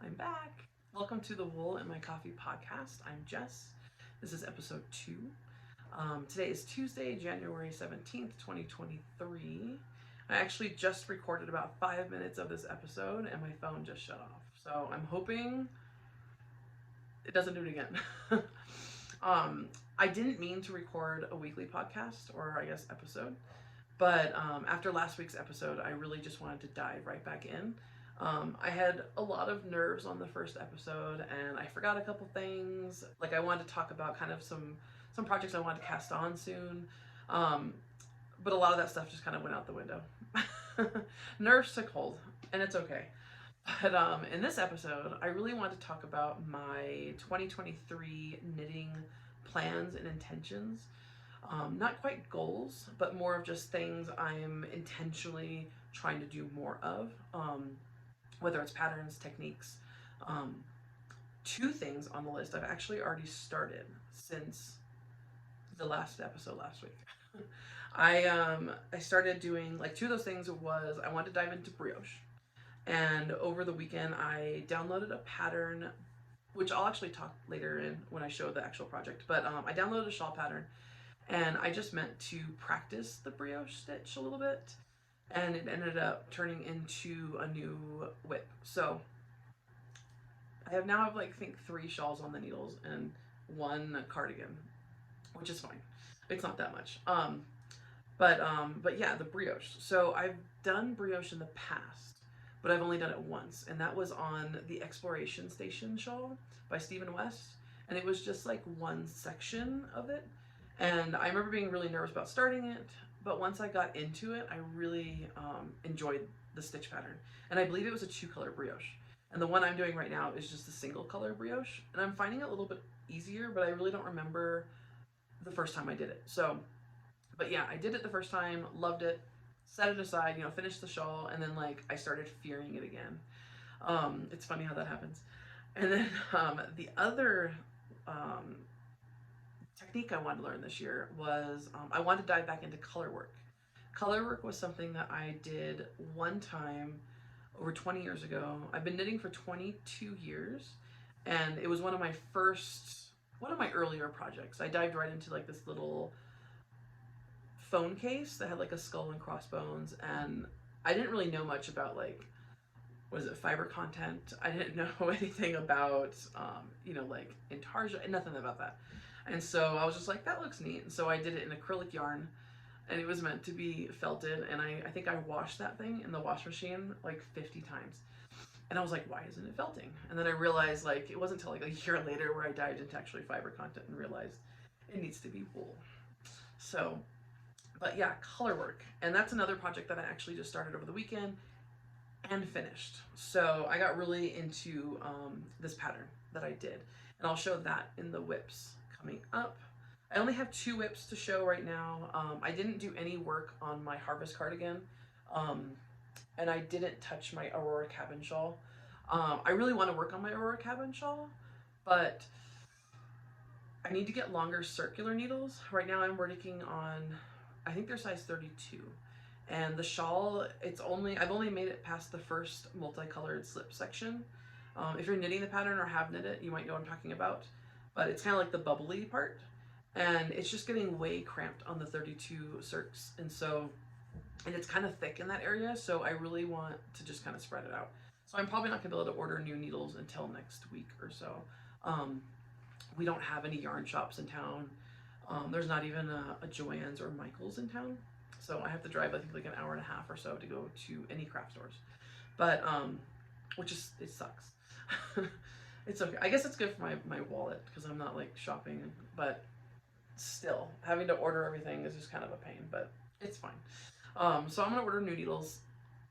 I'm back. Welcome to the Wool in My Coffee podcast. I'm Jess. This is episode 2. Today is Tuesday, January 17th, 2023. I actually just recorded about 5 minutes of this episode and my phone just shut off. So I'm hoping it doesn't do it again. I didn't mean to record a weekly podcast, or I guess episode, but after last week's episode, I really just wanted to dive right back in. I had a lot of nerves on the first episode and I forgot a couple things. Like I wanted to talk about kind of some projects I wanted to cast on soon. But a lot of that stuff just kind of went out the window. Nerves took hold and it's okay. But in this episode, I really want to talk about my 2023 knitting plans and intentions. Not quite goals, but more of just things I'm intentionally trying to do more of. Whether it's patterns, techniques. Two things on the list I've actually already started since the last episode last week. I started doing, like, two of those things was I wanted to dive into brioche. And over the weekend I downloaded a pattern, which I'll actually talk later in when I show the actual project. But I downloaded a shawl pattern and I just meant to practice the brioche stitch a little bit. And it ended up turning into a new whip. So I now have like, I think 3 shawls on the needles and 1 cardigan, which is fine. It's not that much. But yeah, the brioche. So I've done brioche in the past, but I've only done it once, and that was on the Exploration Station shawl by Stephen West, and it was just like one section of it. And I remember being really nervous about starting it, but once I got into it, I really enjoyed the stitch pattern. And I believe it was a 2-color brioche. And the one I'm doing right now is just a single color brioche. And I'm finding it a little bit easier, but I really don't remember the first time I did it. So, but yeah, I did it the first time, loved it, set it aside, finished the shawl, and then like I started fearing it again. It's funny how that happens. And then the other technique I wanted to learn this year was I wanted to dive back into color work. Color work was something that I did one time over 20 years ago. I've been knitting for 22 years, and it was one of my earlier projects. I dived right into like this little phone case that had like a skull and crossbones, and I didn't really know much about like, fiber content. I didn't know anything about, like intarsia, nothing about that. And so I was just like, that looks neat. And so I did it in acrylic yarn, and it was meant to be felted. And I think I washed that thing in the wash machine like 50 times. And I was like, why isn't it felting? And then I realized, like, it wasn't until like a year later where I dived into actually fiber content and realized it needs to be wool. So, but yeah, color work. And that's another project that I actually just started over the weekend and finished. So I got really into this pattern that I did. And I'll show that in the whips coming up. I only have 2 whips to show right now. I didn't do any work on my harvest cardigan, and I didn't touch my Aurora cabin shawl. I really want to work on my Aurora cabin shawl, but I need to get longer circular needles. Right now I'm working on, I think they're size 32. And the shawl, I've only made it past the first multicolored slip section. If you're knitting the pattern or have knit it, you might know what I'm talking about. But it's kind of like the bubbly part, and it's just getting way cramped on the 32 circs, and it's kind of thick in that area, so I really want to just kind of spread it out. So I'm probably not gonna be able to order new needles until next week or so. We don't have any yarn shops in town. There's not even a Joann's or Michael's in town, so I have to drive, I think, like an hour and a half or so to go to any craft stores. But it sucks. It's okay. I guess it's good for my wallet because I'm not like shopping, but still having to order everything is just kind of a pain, but it's fine. So I'm gonna order new needles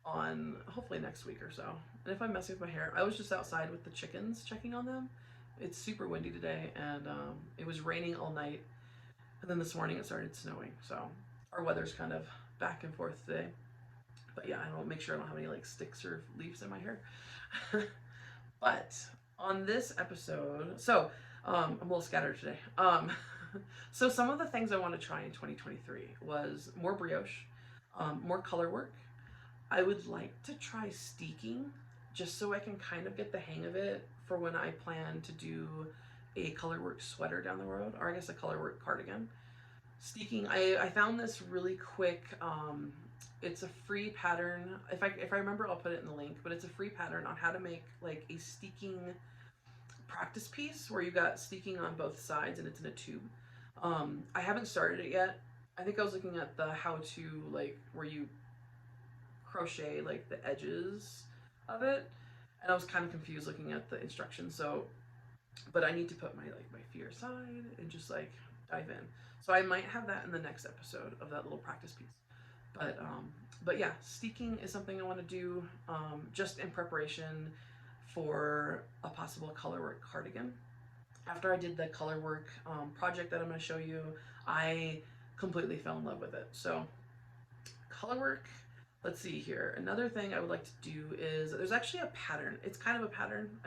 on hopefully next week or so. And if I'm messing with my hair, I was just outside with the chickens checking on them. It's super windy today, and it was raining all night, and then this morning it started snowing. So our weather's kind of back and forth today. But yeah, I don't make sure I don't have any like sticks or leaves in my hair. But on this episode, so I'm a little scattered today. So some of the things I want to try in 2023 was more brioche, more color work. I would like to try steeking, just so I can kind of get the hang of it for when I plan to do a colorwork sweater down the road, or I guess a colorwork cardigan. Steeking, I found this really quick. It's a free pattern. If I remember, I'll put it in the link. But it's a free pattern on how to make like a steeking practice piece where you got steeking on both sides and it's in a tube. I haven't started it yet. I think I was looking at the how to, like where you crochet like the edges of it, and I was kind of confused looking at the instructions. So, but I need to put my feet aside and just like dive in. So I might have that in the next episode of that little practice piece. But yeah, steeking is something I want to do just in preparation for a possible colorwork cardigan. After I did the colorwork project that I'm going to show you, I completely fell in love with it. So colorwork, let's see here. Another thing I would like to do is, there's actually a pattern. It's kind of a pattern.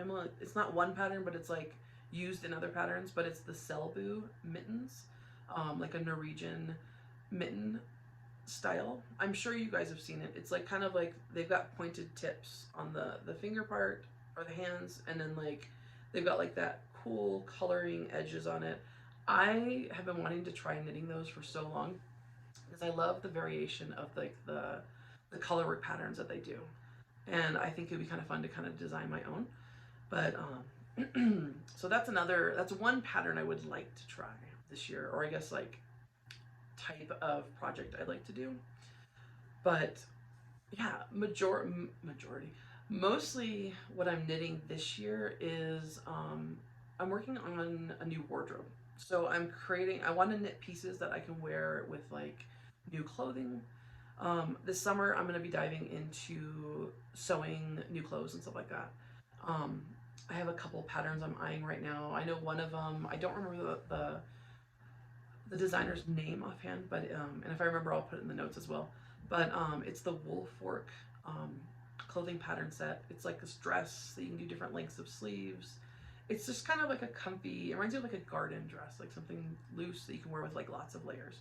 It's not one pattern, but it's like used in other patterns, but it's the Selbu mittens, like a Norwegian mitten style. I'm sure you guys have seen it. It's like kind of like they've got pointed tips on the finger part or the hands, and then like they've got like that cool coloring edges on it. I have been wanting to try knitting those for so long because I love the variation of like the colorwork patterns that they do, and I think it'd be kind of fun to kind of design my own. But so that's one pattern I would like to try this year, or I guess like type of project I'd like to do. But yeah, mostly what I'm knitting this year is I'm working on a new wardrobe. So I want to knit pieces that I can wear with like new clothing. This summer I'm going to be diving into sewing new clothes and stuff like that. I have a couple patterns I'm eyeing right now. I know one of them, I don't remember the designer's name offhand, but and if I remember, I'll put it in the notes as well. But it's the wool fork clothing pattern set. It's like this dress that you can do different lengths of sleeves. It's just kind of like a comfy, it reminds me of like a garden dress, like something loose that you can wear with like lots of layers.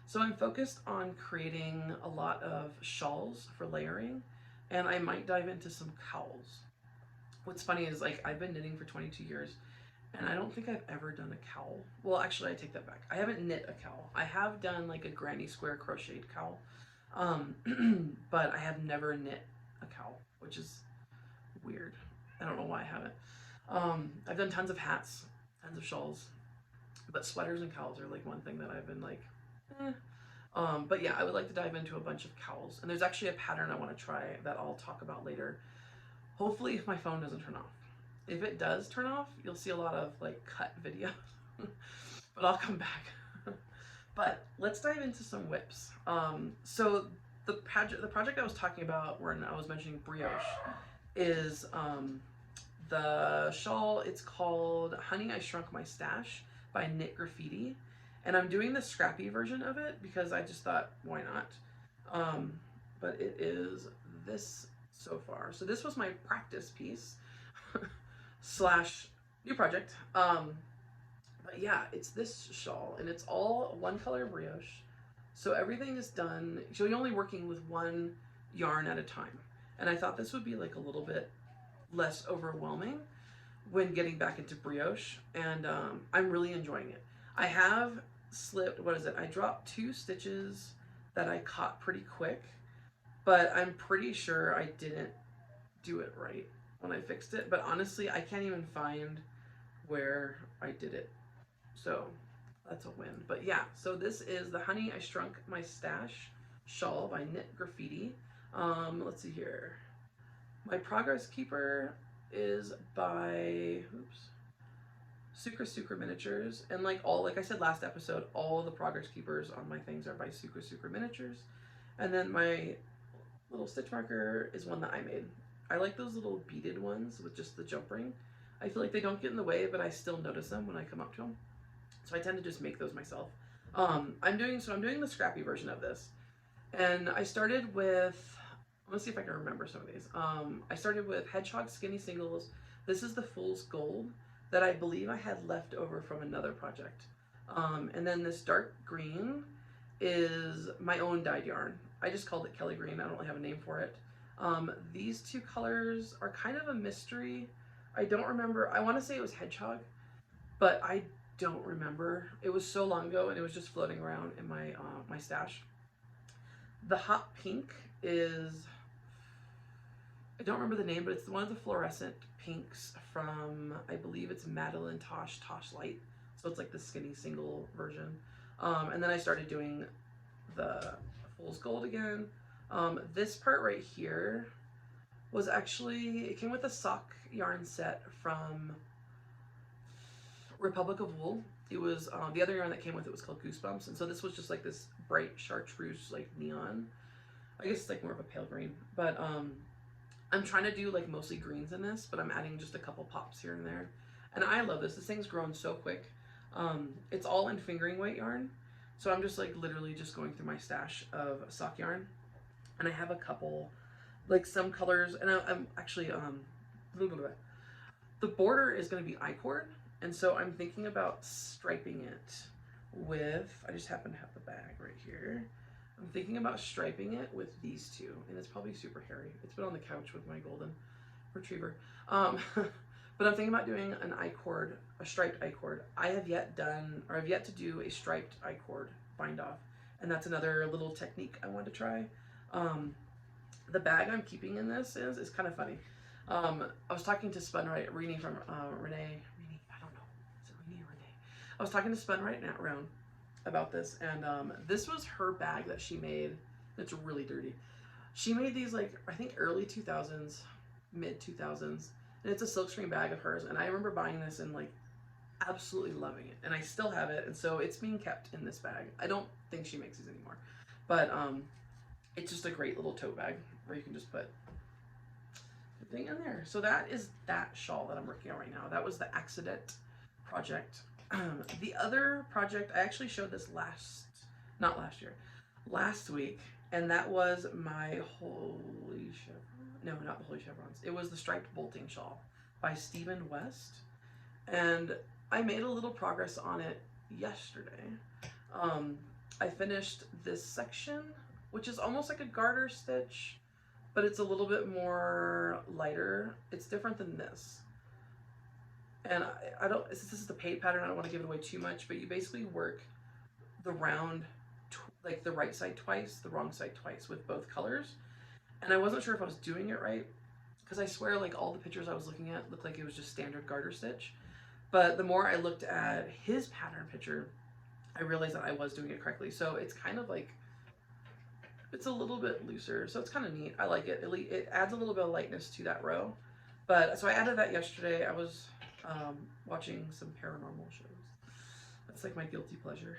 So I'm focused on creating a lot of shawls for layering, and I might dive into some cowls. What's funny is like I've been knitting for 22 years, and I don't think I've ever done a cowl. Well, actually, I take that back. I haven't knit a cowl. I have done like a granny square crocheted cowl, but I have never knit a cowl, which is weird. I don't know why I haven't. I've done tons of hats, tons of shawls, but sweaters and cowls are like one thing that I've been like, eh. But yeah, I would like to dive into a bunch of cowls, and there's actually a pattern I want to try that I'll talk about later. Hopefully, if my phone doesn't turn off. If it does turn off, you'll see a lot of like cut video, but I'll come back. But let's dive into some whips. So the project I was talking about when I was mentioning Brioche is the shawl. It's called Honey, I Shrunk My Stash by Knit Graffiti. And I'm doing the scrappy version of it because I just thought, why not? But it is this so far. So this was my practice piece slash new project. But yeah, it's this shawl, and it's all one color brioche. So everything is done, so you're only working with one yarn at a time. And I thought this would be like a little bit less overwhelming when getting back into brioche, and I'm really enjoying it. I have slipped, I dropped 2 stitches that I caught pretty quick, but I'm pretty sure I didn't do it right when I fixed it. But honestly, I can't even find where I did it. So that's a win. But yeah, so this is the Honey, I Shrunk My Stash shawl by Knit Graffiti. Let's see here. My progress keeper is by, Sucre Miniatures, and like I said last episode, all the progress keepers on my things are by Sucre Miniatures. And then my little stitch marker is one that I made. I like those little beaded ones with just the jump ring. I feel like they don't get in the way, but I still notice them when I come up to them. So I tend to just make those myself. I'm doing the scrappy version of this, and I started with, let's see if I can remember some of these. I started with Hedgehog Skinny Singles. This is the Fool's Gold that I believe I had left over from another project. And then this dark green is my own dyed yarn. I just called it Kelly Green. I don't really have a name for it. These two colors are kind of a mystery. I don't remember. I want to say it was hedgehog, but I don't remember. It was so long ago, and it was just floating around in my my stash. The hot pink is, I don't remember the name, but it's one of the fluorescent pinks from, I believe it's Madeline Tosh Light. So it's like the skinny single version. And then I started doing the fool's gold again. This part right here was actually, it came with a sock yarn set from Republic of Wool. It was, the other yarn that came with it was called Goosebumps. And so this was just like this bright chartreuse, like neon. I guess it's like more of a pale green. But I'm trying to do like mostly greens in this, but I'm adding just a couple pops here and there. And I love this. This thing's grown so quick. It's all in fingering weight yarn. So I'm just like literally just going through my stash of sock yarn. And I have a couple, like some colors, and I'm actually, the border is going to be I-cord. And so I'm thinking about striping it with, I just happen to have the bag right here. I'm thinking about striping it with these two, and it's probably super hairy. It's been on the couch with my golden retriever. But I'm thinking about doing an I-cord, a striped I-cord. I have yet done, or I've yet to do a striped I-cord bind off, and that's another little technique I want to try. The bag I'm keeping in this is kind of funny. I was talking to Spun Right, Renee from Renee, I don't know, is it Renee or Renee? I was talking to Spun Right now around about this, and this was her bag that she made. It's really dirty. She made these like, I think early 2000s, mid 2000s, and it's a silkscreen bag of hers, and I remember buying this and like absolutely loving it, and I still have it, and so it's being kept in this bag. I don't think she makes these anymore, but it's just a great little tote bag where you can just put the thing in there. So that is that shawl that I'm working on right now. That was the accident project. The other project, I actually showed this not last year, last week, and that was my Holy Chevron. No, not the Holy Chevrons. It was the striped bolting shawl by Stephen West, and I made a little progress on it yesterday. I finished this section, which is almost like a garter stitch, but it's a little bit more lighter. It's different than this. And I don't, since this is the paid pattern, I don't want to give it away too much, but you basically work the round, like the right side twice, the wrong side twice with both colors. And I wasn't sure if I was doing it right, because I swear like all the pictures I was looking at looked like it was just standard garter stitch. But the more I looked at his pattern picture, I realized that I was doing it correctly. So it's kind of like, it's a little bit looser, so it's kind of neat. I like it. It adds a little bit of lightness to that row. But so I added that yesterday. I was watching some paranormal shows. That's like my guilty pleasure.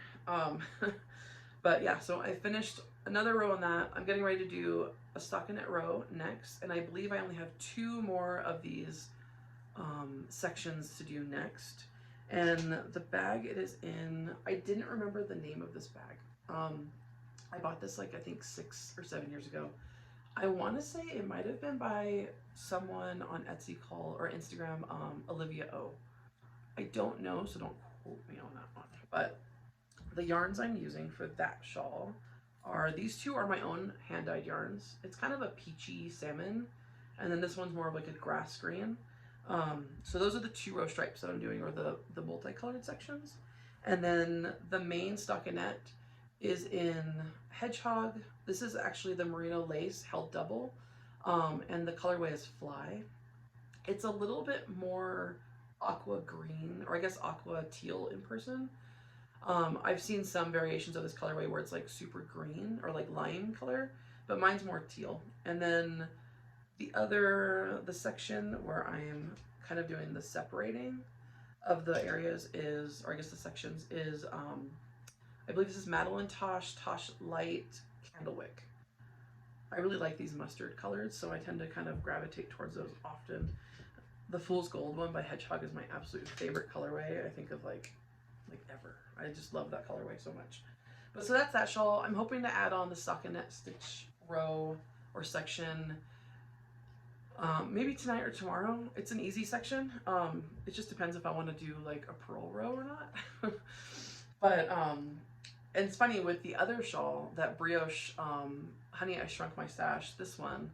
But yeah, so I finished another row on that. I'm getting ready to do a stockinette row next, and I believe I only have 2 more of these sections to do next. And the bag it is in, I didn't remember the name of this bag. I bought this like I think 6 or 7 years ago. I want to say it might have been by someone on Etsy or Instagram, Olivia O. I don't know, so don't quote me on that one. But the yarns I'm using for that shawl are, these two are my own hand-dyed yarns. It's kind of a peachy salmon, and then this one's more of like a grass green. So those are the 2 row stripes that I'm doing, or the multicolored sections. And then the main stockinette is in hedgehog. This is actually the merino lace held double, and the colorway is fly. It's a little bit more aqua green, or I guess aqua teal in person. I've seen some variations of this colorway where it's like super green or like lime color, but mine's more teal. And then the section where I'm kind of doing the separating of the areas is, or I guess the sections is, I believe this is Madeline Tosh Light Candlewick. I really like these mustard colors, so I tend to kind of gravitate towards those often. The Fool's Gold one by Hedgehog is my absolute favorite colorway, I think, of like ever. I just love that colorway so much. But so that's that shawl. I'm hoping to add on the stockinette stitch row or section maybe tonight or tomorrow. It's an easy section. It just depends if I want to do like a purl row or not. But and it's funny with the other shawl, that Brioche Honey I Shrunk My Stash, this one,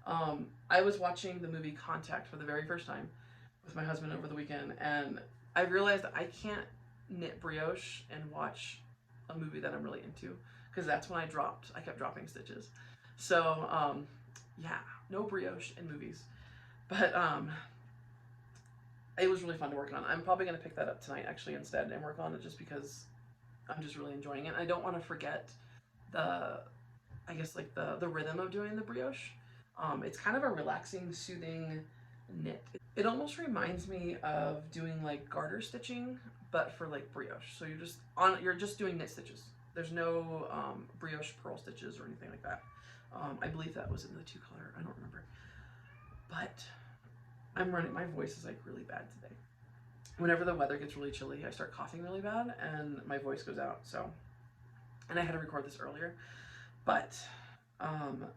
I was watching the movie Contact for the very first time with my husband over the weekend, and I realized that I can't knit brioche and watch a movie that I'm really into, because that's when I kept dropping stitches. So, yeah, no brioche in movies. But it was really fun to work on. I'm probably going to pick that up tonight actually instead and work on it, just because I'm just really enjoying it. I don't want to forget the, I guess, like the rhythm of doing the brioche. It's kind of a relaxing, soothing knit. It almost reminds me of doing like garter stitching, but for like brioche. So you're just doing knit stitches. There's no brioche purl stitches or anything like that. I believe that was in the 2-color. I don't remember. But my voice is like really bad today. Whenever the weather gets really chilly, I start coughing really bad and my voice goes out. So, and I had to record this earlier. But,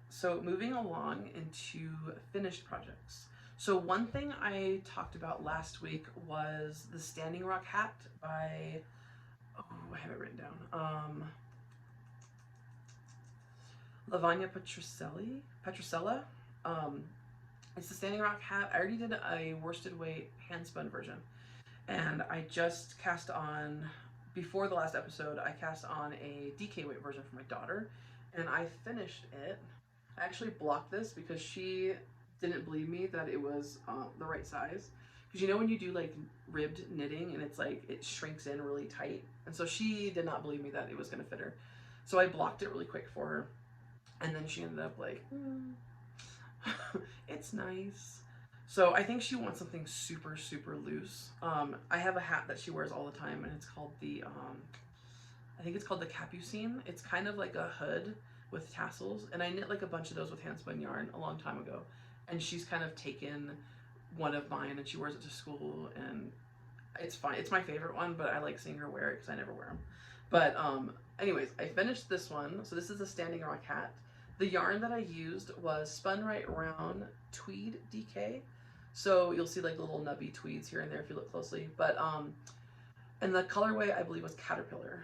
so moving along into finished projects. So one thing I talked about last week was the Standing Rock hat by, oh, I have it written down. Lavagna Petrosella. It's the Standing Rock hat. I already did a worsted weight hand spun version, and I just cast on, before the last episode, I cast on a DK weight version for my daughter, and I finished it. I actually blocked this because she didn't believe me that it was the right size. Because you know when you do like ribbed knitting and it's like it shrinks in really tight, and so she did not believe me that it was going to fit her. So I blocked it really quick for her, and then she ended up like, it's nice. So I think she wants something super, super loose. I have a hat that she wears all the time, and it's called the, I think it's called the Capucine. It's kind of like a hood with tassels, and I knit like a bunch of those with hand spun yarn a long time ago. And she's kind of taken one of mine, and she wears it to school, and it's fine. It's my favorite one, but I like seeing her wear it because I never wear them. But anyways, I finished this one. So this is the Standing Rock hat. The yarn that I used was Spun Right Round Tweed DK. So you'll see like little nubby tweeds here and there if you look closely. But and the colorway I believe was Caterpillar.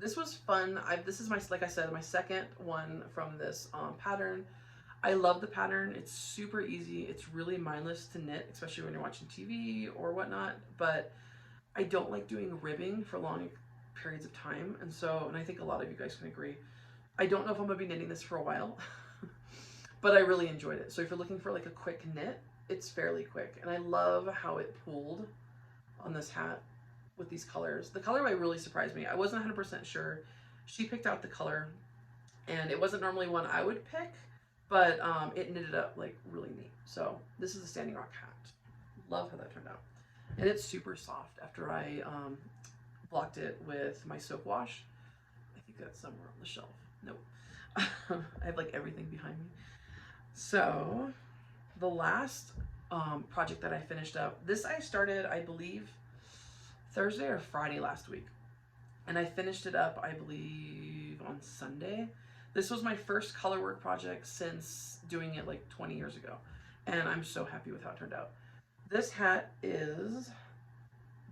This was fun. This is my, like I said, my second one from this pattern. I love the pattern. It's super easy. It's really mindless to knit, especially when you're watching TV or whatnot. But I don't like doing ribbing for long periods of time. And so, and I think a lot of you guys can agree, I don't know if I'm gonna be knitting this for a while, but I really enjoyed it. So if you're looking for like a quick knit, it's fairly quick. And I love how it pulled on this hat with these colors. The colorway really surprised me. I wasn't 100% sure. She picked out the color, and it wasn't normally one I would pick, but it knitted up like really neat. So this is a Standing Rock hat. Love how that turned out. And it's super soft after I blocked it with my soap wash. I think that's somewhere on the shelf. Nope. I have like everything behind me. So the last project that I finished up, this I started, I believe, Thursday or Friday last week. And I finished it up, I believe, on Sunday. This was my first colorwork project since doing it like 20 years ago. And I'm so happy with how it turned out. This hat is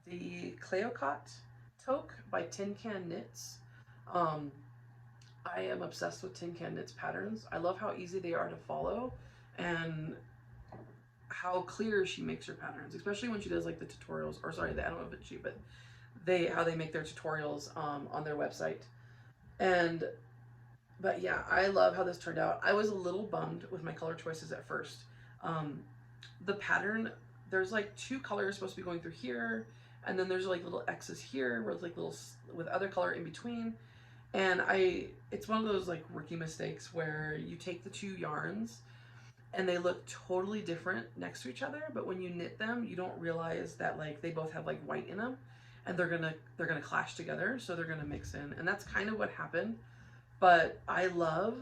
the Cleocut toke by Tin Can Knits. I am obsessed with Tin Can Knits patterns. I love how easy they are to follow and how clear she makes her patterns, especially when she does like the tutorials, or sorry, I don't know if it's she, but how they make their tutorials on their website. But yeah, I love how this turned out. I was a little bummed with my color choices at first. The pattern, there's like 2 colors supposed to be going through here, and then there's like little X's here where it's like little with other color in between. And it's one of those like rookie mistakes where you take the 2 yarns and they look totally different next to each other, but when you knit them, you don't realize that like they both have like white in them, and they're gonna clash together, so they're gonna mix in. And that's kind of what happened. But I love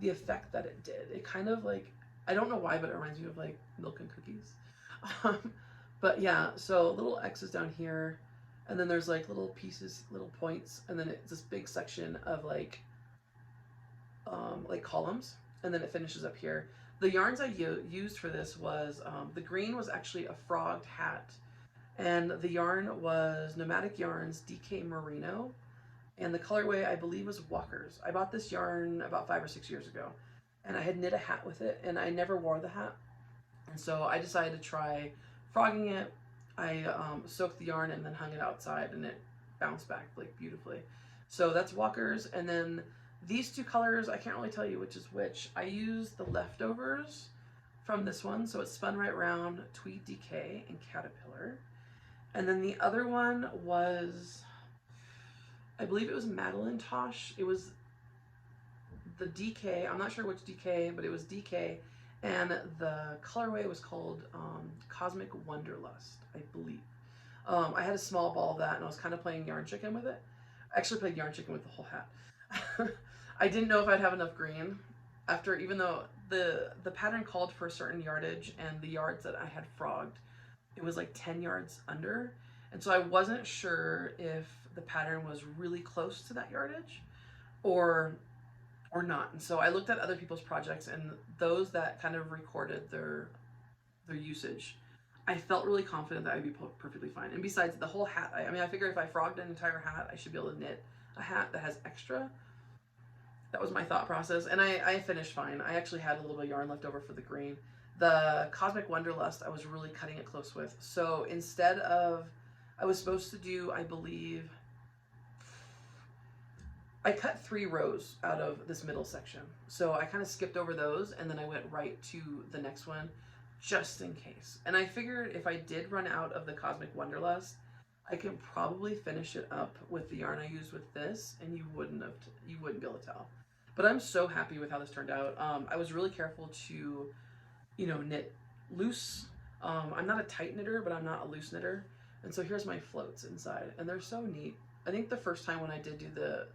the effect that it did. It kind of like, I don't know why, but it reminds me of like milk and cookies. But yeah, so little X's down here, and then there's like little pieces, little points, and then it's this big section of like columns, and then it finishes up here. The yarns I used for this was, the green was actually a frogged hat, and the yarn was Nomadic Yarns DK Merino, and the colorway I believe was Walker's. I bought this yarn about 5 or 6 years ago, and I had knit a hat with it, and I never wore the hat. And so I decided to try frogging it. I soaked the yarn and then hung it outside, and it bounced back like beautifully. So that's Walker's. And then these two colors, I can't really tell you which is which. I used the leftovers from this one, so it's Spun Right Round, Tweed Decay, and Caterpillar. And then the other one was, I believe it was Madeline Tosh. It was the DK. I'm not sure which DK, but it was DK. And the colorway was called Cosmic Wonderlust, I believe. I had a small ball of that, and I was kind of playing Yarn Chicken with it. I actually played Yarn Chicken with the whole hat. I didn't know if I'd have enough green after, even though the pattern called for a certain yardage, and the yards that I had frogged, it was like 10 yards under. And so I wasn't sure if the pattern was really close to that yardage or not. And so I looked at other people's projects, and those that kind of recorded their usage, I felt really confident that I'd be perfectly fine. And besides, the whole hat, I mean, I figure if I frogged an entire hat, I should be able to knit a hat that has extra. That was my thought process, and I finished fine. I actually had a little bit of yarn left over for the green. The Cosmic Wonderlust, I was really cutting it close with. So instead of, I was supposed to do, I believe, I cut 3 rows out of this middle section. So I kind of skipped over those, and then I went right to the next one just in case. And I figured if I did run out of the Cosmic Wonderlust, I can probably finish it up with the yarn I used with this, and you wouldn't be able to tell. But I'm so happy with how this turned out. I was really careful to, you know, knit loose. I'm not a tight knitter, but I'm not a loose knitter. And so here's my floats inside, and they're so neat. I think the first time when I did do the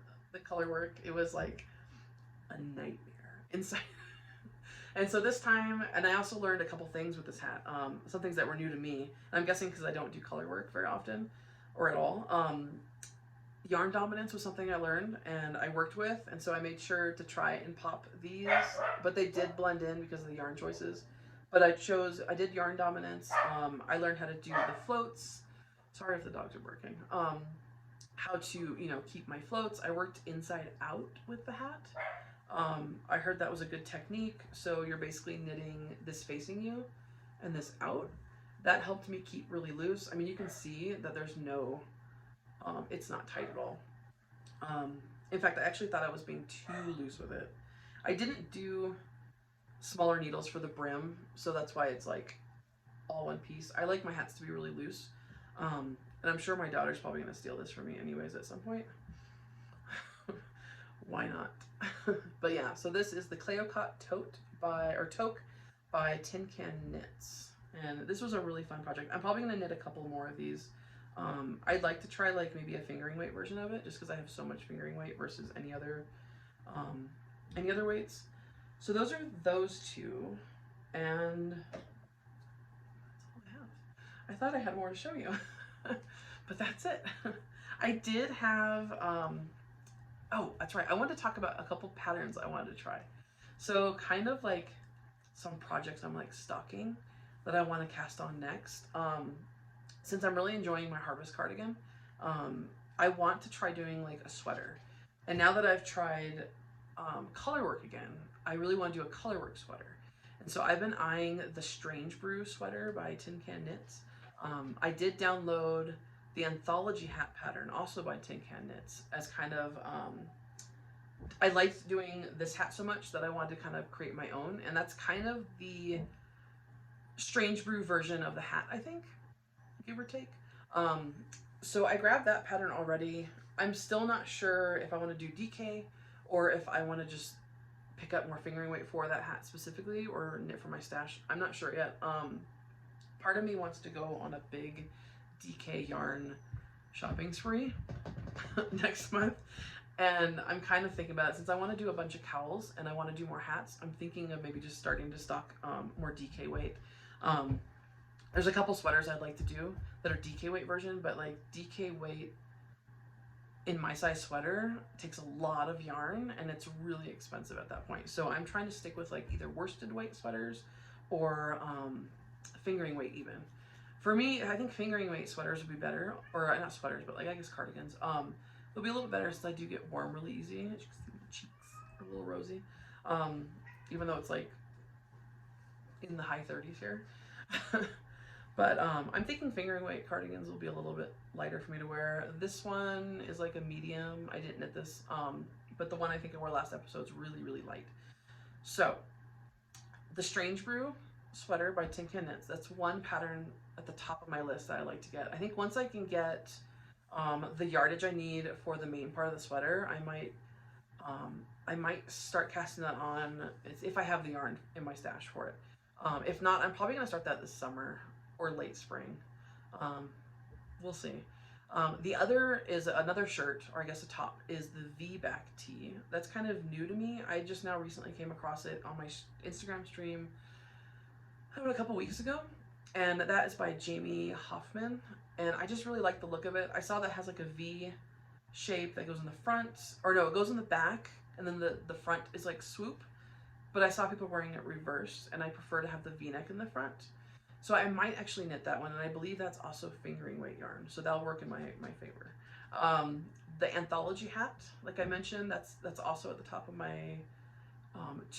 color work, it was like a nightmare inside. And so this time, and I also learned a couple things with this hat, some things that were new to me. And I'm guessing because I don't do color work very often or at all. Yarn dominance was something I learned and I worked with, and so I made sure to try and pop these, but they did blend in because of the yarn choices. But I did yarn dominance. I learned how to do the floats. Sorry if the dogs are barking. How to, you know, keep my floats. I worked inside out with the hat. I heard that was a good technique. So you're basically knitting this facing you and this out. That helped me keep really loose. I mean, you can see that there's no, it's not tight at all. In fact, I actually thought I was being too loose with it. I didn't do smaller needles for the brim, so that's why it's like all one piece. I like my hats to be really loose. And I'm sure my daughter's probably going to steal this from me anyways at some point. Why not? But yeah, so this is the Cleocut tote toke by Tin Can Knits. And this was a really fun project. I'm probably going to knit a couple more of these. I'd like to try like maybe a fingering weight version of it, just because I have so much fingering weight versus any other weights. So those are those two, and that's all I have. I thought I had more to show you, but that's it. I did have, oh, that's right. I wanted to talk about a couple patterns I wanted to try. So kind of like some projects I'm like stalking that I want to cast on next. Since I'm really enjoying my harvest cardigan, I want to try doing like a sweater. And now that I've tried color work again, I really want to do a color work sweater. And so I've been eyeing the Strange Brew sweater by Tin Can Knits. I did download the Anthology hat pattern, also by Tin Can Knits, as kind of, I liked doing this hat so much that I wanted to kind of create my own. And that's kind of the Strange Brew version of the hat, I think, give or take. So I grabbed that pattern already. I'm still not sure if I want to do DK or if I want to just pick up more fingering weight for that hat specifically or knit for my stash. I'm not sure yet. Part of me wants to go on a big DK yarn shopping spree next month, and I'm kind of thinking about it since I want to do a bunch of cowls and I want to do more hats. I'm thinking of maybe just starting to stock more DK weight. There's a couple sweaters I'd like to do that are DK weight version, but like DK weight in my size sweater takes a lot of yarn and it's really expensive at that point. So I'm trying to stick with like either worsted weight sweaters or fingering weight even. For me, I think fingering weight sweaters would be better, or not sweaters, but like I guess cardigans. They'll be a little bit better since I do get warm really easy. As you can see, my cheeks are a little rosy. even though it's like in the high 30s here. But I'm thinking fingering weight cardigans will be a little bit lighter for me to wear. This one is like a medium. I didn't knit this, but the one I think I wore last episode is really, really light. So the Strange Brew sweater by Tin Can Knits, that's one pattern at the top of my list that I like to get. I think once I can get the yardage I need for the main part of the sweater, I might start casting that on if I have the yarn in my stash for it. If not, I'm probably going to start that this summer or late spring. We'll see. The other is another shirt, or I guess a top, is the V-back tee. That's kind of new to me. I just now recently came across it on my Instagram stream a couple weeks ago, and that is by Jamie Hoffman, and I just really like the look of it. I saw that has like a V shape that goes in the front, or no, it goes in the back, and then the front is like swoop, but I saw people wearing it reversed, and I prefer to have the V-neck in the front. So I might actually knit that one, and I believe that's also fingering weight yarn, so that'll work in my favor. The anthology hat, like I mentioned, that's also at the top of my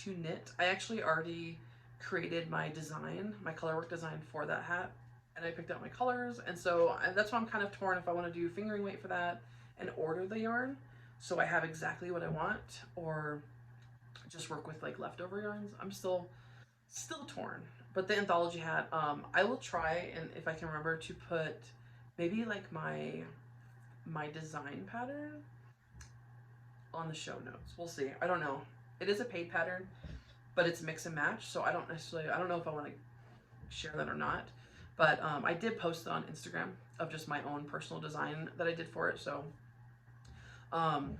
to knit. I actually already created my design, my colorwork design for that hat, and I picked out my colors, and so that's why I'm kind of torn if I want to do fingering weight for that and order the yarn so I have exactly what I want, or just work with like leftover yarns. I'm still torn. But the anthology hat, I will try, and if I can remember, to put maybe like my design pattern on the show notes. We'll see. I don't know. It is a paid pattern, but it's mix and match, so I don't know if I want to share that or not. But I did post it on Instagram of just my own personal design that I did for it. So, and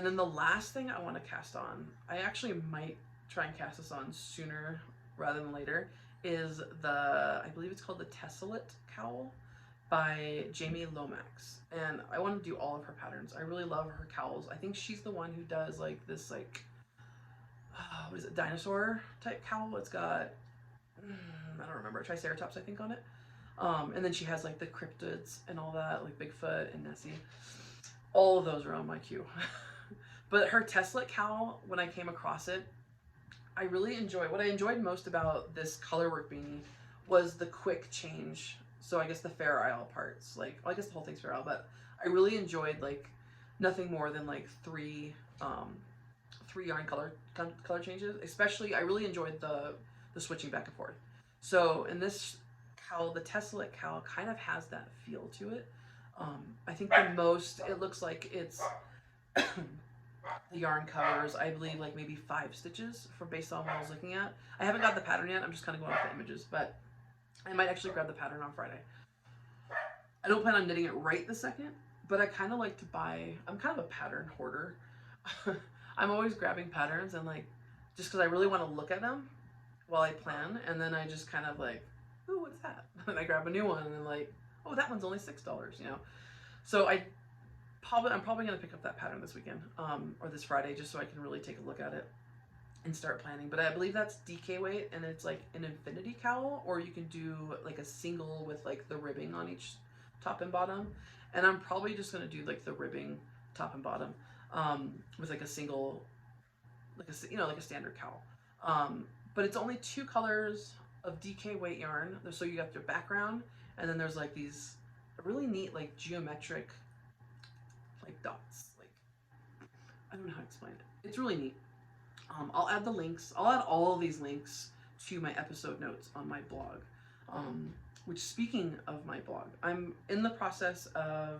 then the last thing I want to cast on, I actually might try and cast this on sooner rather than later, is I believe it's called the Tessellate cowl by Jamie Lomax, and I want to do all of her patterns. I really love her cowls. I think she's the one who does like this like what is it, dinosaur type cowl. It's got I don't remember, Triceratops I think on it, and then she has like the cryptids and all that, like Bigfoot and Nessie. All of those are on my queue. But her Tessellate cowl, when I came across it, I really enjoyed, what I enjoyed most about this colorwork beanie was the quick change. So I guess the Fair Isle parts, like, well, I guess the whole thing's Fair Isle, but I really enjoyed like nothing more than like three yarn color changes. Especially, I really enjoyed the switching back and forth. So in this cowl, the Tessellate cowl kind of has that feel to it. I think the most, it looks like it's the yarn covers, I believe, like maybe 5 stitches based on what I was looking at. I haven't got the pattern yet. I'm just kind of going off the images, but I might actually grab the pattern on Friday. I don't plan on knitting it right this second, but I kind of like to buy, I'm kind of a pattern hoarder. I'm always grabbing patterns and like, just because I really want to look at them while I plan, and then I just kind of like, ooh, what's that? And I grab a new one and then like, oh, that one's only $6, you know? So I'm probably going to pick up that pattern this weekend, or this Friday, just so I can really take a look at it and start planning. But I believe that's DK weight, and it's like an infinity cowl, or you can do like a single with like the ribbing on each top and bottom. And I'm probably just going to do like the ribbing top and bottom, with like a single, like a standard cowl. But it's only 2 colors of DK weight yarn. So you got your background, and then there's like these really neat like geometric like dots. Like, I don't know how to explain it. It's really neat. I'll add the links. I'll add all of these links to my episode notes on my blog. Which, speaking of my blog, I'm in the process of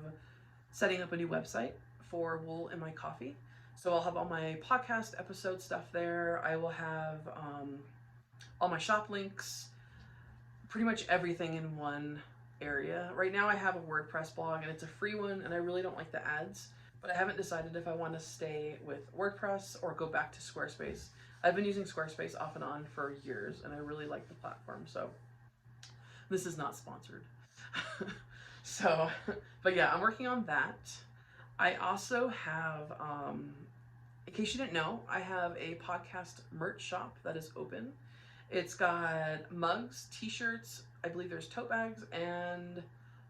setting up a new website for Wool in My Coffee. So I'll have all my podcast episode stuff there. I will have all my shop links, pretty much everything in one area. Right now I have a WordPress blog, and it's a free one, and I really don't like the ads, but I haven't decided if I want to stay with WordPress or go back to Squarespace. I've been using Squarespace off and on for years, and I really like the platform, so this is not sponsored. So, but yeah, I'm working on that. I also have, in case you didn't know, I have a podcast merch shop that is open. It's got mugs, t-shirts, I believe there's tote bags, and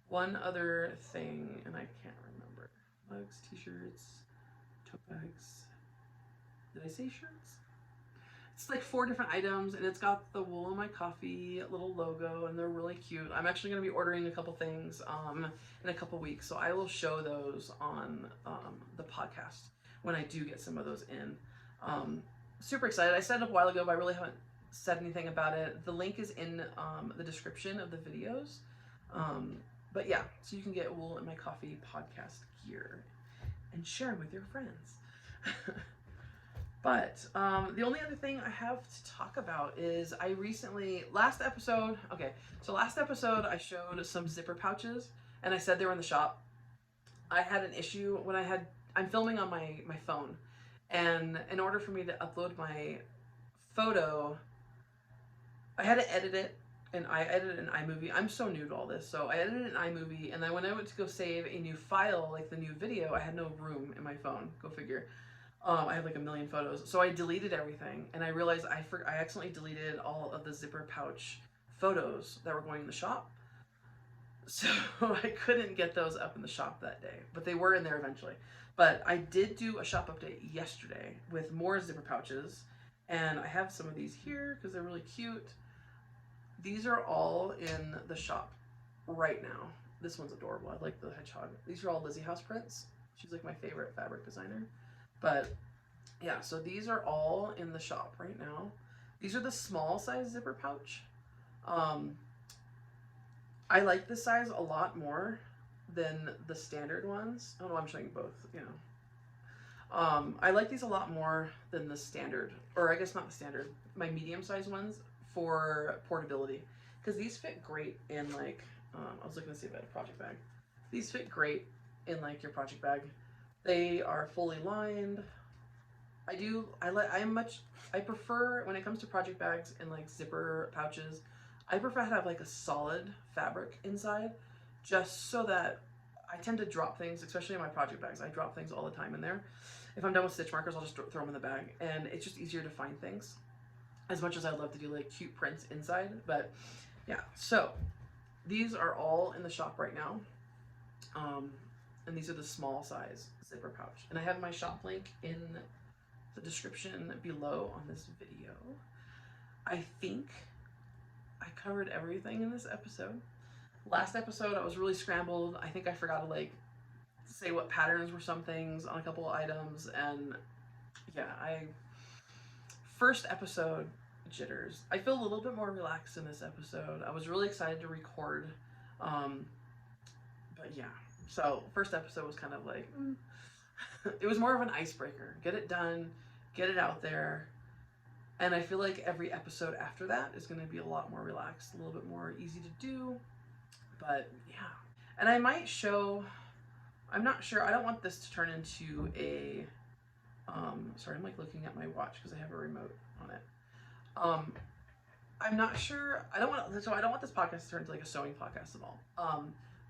one other thing, and I can't remember. Mugs, t-shirts, tote bags. Did I say shirts? it's like 4 different items, and it's got the Wool of My Coffee little logo, and they're really cute. I'm actually going to be ordering a couple things in a couple weeks, so I will show those on the podcast when I do get some of those in. Super excited. I set it up a while ago, but I really haven't said anything about it. The link is in the description of the videos. But yeah, so you can get Wool in My Coffee podcast gear and share them with your friends. But the only other thing I have to talk about is I recently, last episode I showed some zipper pouches, and I said they were in the shop. I had an issue when I'm filming on my phone, and in order for me to upload my photo, I had to edit it, and I edited in iMovie. I'm so new to all this, so I edited in iMovie, and then when I went to go save a new file, like the new video, I had no room in my phone. Go figure. I have like a million photos, so I deleted everything, and I realized I accidentally deleted all of the zipper pouch photos that were going in the shop. So I couldn't get those up in the shop that day, but they were in there eventually. But I did do a shop update yesterday with more zipper pouches, and I have some of these here because they're really cute. These are all in the shop right now. This one's adorable. I like the hedgehog. These are all Lizzie House prints. She's like my favorite fabric designer. But yeah, so these are all in the shop right now. These are the small size zipper pouch. I like this size a lot more than the standard ones. Oh no, I'm showing both, you know. I like these a lot more than the standard, or I guess not the standard, my medium size ones for portability. Because these fit great in like, I was looking to see if I had a project bag. These fit great in like your project bag. They are fully lined. I prefer, when it comes to project bags and like zipper pouches, I prefer to have like a solid fabric inside, just so that I tend to drop things, especially in my project bags. I drop things all the time in there. If I'm done with stitch markers, I'll just throw them in the bag, and it's just easier to find things. As much as I love to do like cute prints inside, but yeah. So these are all in the shop right now. And these are the small size zipper pouch. And I have my shop link in the description below on this video. I think I covered everything in this episode. Last episode, I was really scrambled. I think I forgot to like say what patterns were some things on a couple of items. And yeah, first episode, jitters. I feel a little bit more relaxed in this episode. I was really excited to record. But yeah. So first episode was kind of like, it was more of an icebreaker. Get it done, get it out there. And I feel like every episode after that is going to be a lot more relaxed, a little bit more easy to do. But yeah. And I might show, I'm not sure, I don't want this to turn into a, sorry, I'm like looking at my watch because I have a remote on it. I'm not sure, I don't want this podcast to turn into like a sewing podcast at all.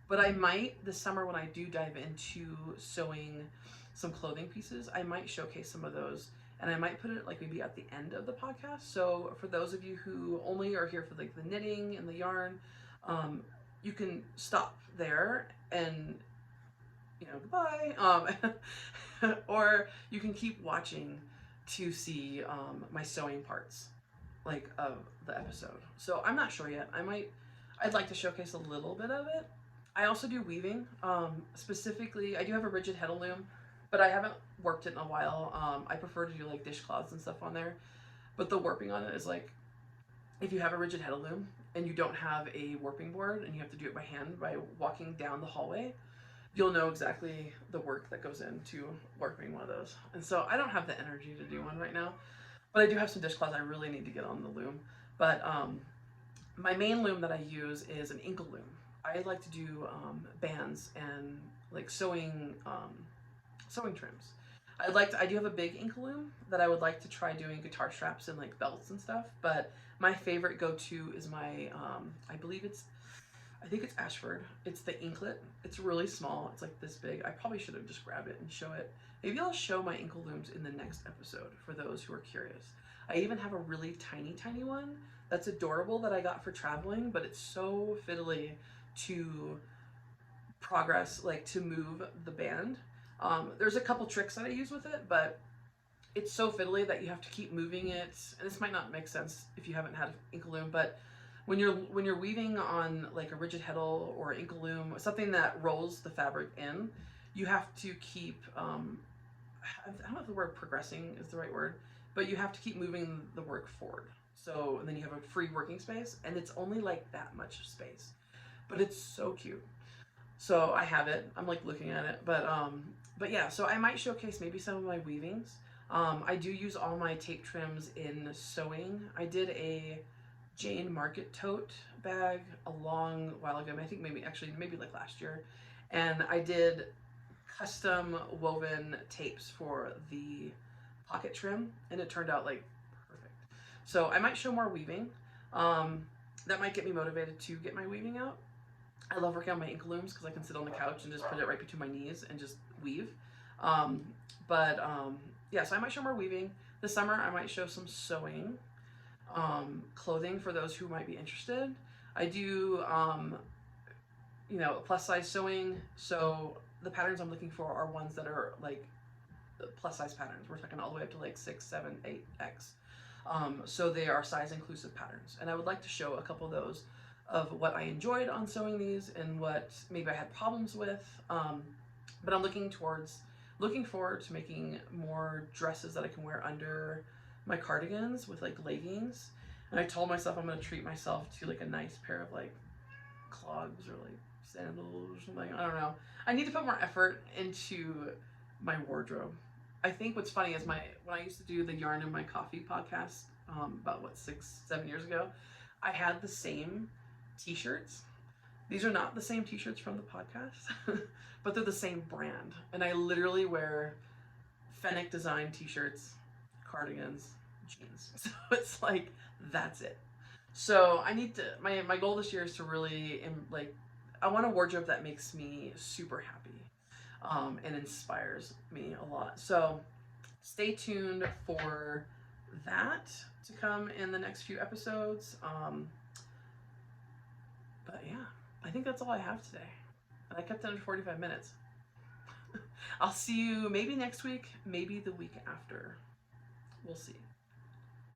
But I might, this summer when I do dive into sewing some clothing pieces, I might showcase some of those, and I might put it like maybe at the end of the podcast. So for those of you who only are here for like the knitting and the yarn, you can stop there and, you know, goodbye. Or you can keep watching to see my sewing parts like of the episode. So I'm not sure yet. I'd like to showcase a little bit of it. I also do weaving. Specifically, I do have a rigid heddle loom, but I haven't warped it in a while. I prefer to do like dishcloths and stuff on there. But the warping on it is like, if you have a rigid heddle loom and you don't have a warping board and you have to do it by hand by walking down the hallway, you'll know exactly the work that goes into warping one of those. And so I don't have the energy to do one right now, but I do have some dishcloths I really need to get on the loom. But my main loom that I use is an inkle loom. I like to do bands and like sewing trims. I do have a big inkle loom that I would like to try doing guitar straps and like belts and stuff, but my favorite go-to is my, I think it's Ashford. It's the inklet. It's really small. It's like this big. I probably should have just grabbed it and show it. Maybe I'll show my inkle looms in the next episode for those who are curious. I even have a really tiny one that's adorable that I got for traveling, but it's so fiddly to progress, like to move the band. There's a couple tricks that I use with it, but it's so fiddly that you have to keep moving it. And this might not make sense if you haven't had an ink loom, but when you're weaving on like a rigid heddle or ink loom, something that rolls the fabric in, you have to keep I don't know if the word progressing is the right word, but you have to keep moving the work forward. So and then you have a free working space, and it's only like that much space, but it's so cute. So I have it. I'm like looking at it, but yeah. So I might showcase maybe some of my weavings. I do use all my tape trims in sewing. I did a Jane Market tote bag a long while ago. I think maybe like last year, and I did custom woven tapes for the pocket trim, and it turned out like perfect. So I might show more weaving. That might get me motivated to get my weaving out. I love working on my ink looms because I can sit on the couch and just put it right between my knees and just weave. Um, but yeah, so I might show more weaving. This summer I might show some sewing, clothing for those who might be interested. I do, plus size sewing. So the patterns I'm looking for are ones that are like plus size patterns. We're talking all the way up to like 6, 7, 8X. So they are size inclusive patterns. And I would like to show a couple of those of what I enjoyed on sewing these and what maybe I had problems with. But I'm looking forward to making more dresses that I can wear under my cardigans with like leggings. And I told myself I'm going to treat myself to like a nice pair of like clogs or like sandals or something. I don't know. I need to put more effort into my wardrobe. I think what's funny is when I used to do the Yarn in My Coffee podcast, about 6, 7 years ago, I had the same t-shirts. These are not the same t-shirts from the podcast, but they're the same brand. And I literally wear Fennec design t-shirts, cardigans, jeans. So it's like, that's it. So I need to, my goal this year is to really, I want a wardrobe that makes me super happy. And inspires me a lot. So stay tuned for that to come in the next few episodes. But yeah, I think that's all I have today. And I kept it under 45 minutes. I'll see you maybe next week, maybe the week after. We'll see.